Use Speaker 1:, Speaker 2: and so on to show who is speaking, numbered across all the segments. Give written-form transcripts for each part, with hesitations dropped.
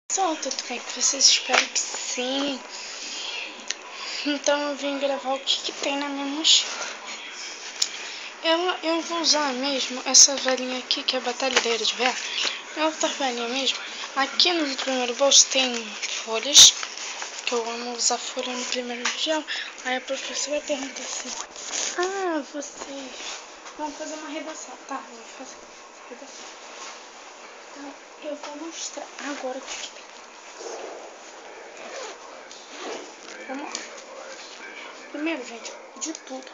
Speaker 1: Pessoal, tudo bem com vocês? Espero que sim. Então eu vim gravar o que tem na minha mochila. Eu vou usar mesmo essa velhinha aqui, que é a batalhadeira de ferro. É outra velhinha mesmo. Aqui no primeiro bolso tem folhas, que eu amo usar folha no primeiro dia. Aí a professora pergunta assim: vocês vão fazer uma redação? Tá, vou fazer redação. Então eu vou mostrar agora o que tem. Vamos lá. Primeiro, gente, de tudo.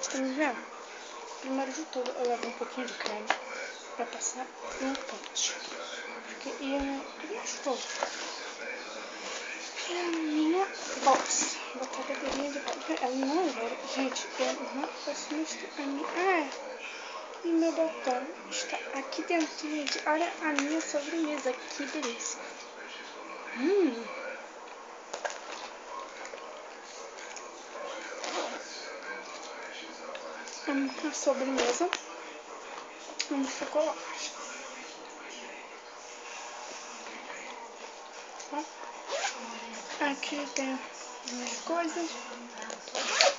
Speaker 1: Primeiro de tudo, eu levo um pouquinho de creme pra passar no pente. Porque ia escova. E a minha bolsa. Batalhadorinha de papel. Ela não é velha. Gente, eu não posso mostrar. E meu batom está aqui dentro, gente. Olha a minha sobremesa. Que delícia. A sobremesa, chocolate. Aqui tem as coisas.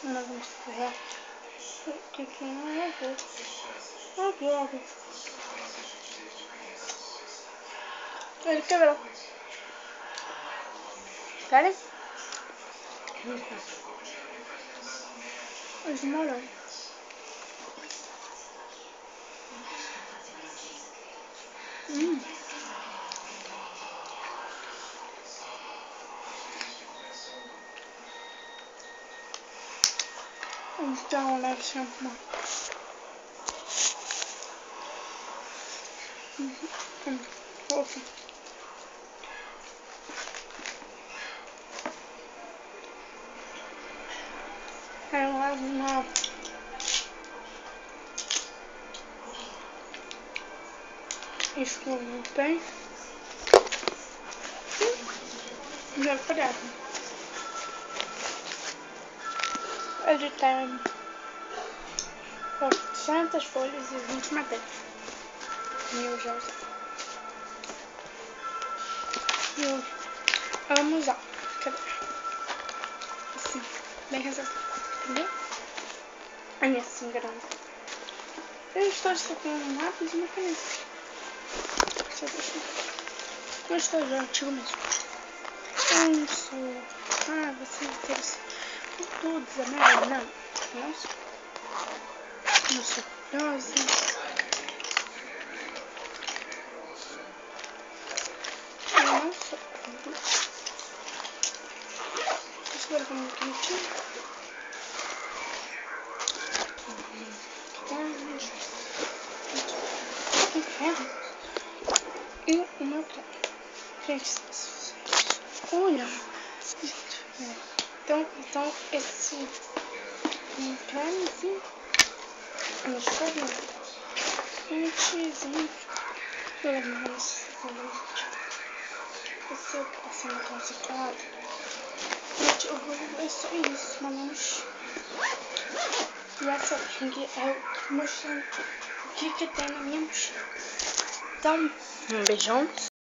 Speaker 1: Nós vamos pegar o que não é aqui. Ele quebrou. Querem? Os morangos. Então, leve shampoo. Outra. Aí eu levo uma escova bem. Já preto. Ele tem 400 folhas e 20 matérias. E eu já usei. Eu amo usar. Cadê? Assim, bem resolvido. Entendeu? Aí assim, grande. Eu estou só com um lápis e uma caneta. Só deixa eu ver. Mas estou já antigo mesmo. Você interessa por tudo, Zamara? Não sou. Não sou curiosa. Eu não sou. Deixa eu ver como é bonitinho. Um ferro. E o meu pé. Gente, olha. Então esse cremezinho, um escovinho, pentezinho, pelo menos, esse assim, concentrado. Gente, eu vou ver só isso, mas e essa ring é mostrando o que tem na minha mochila. Então, um beijão.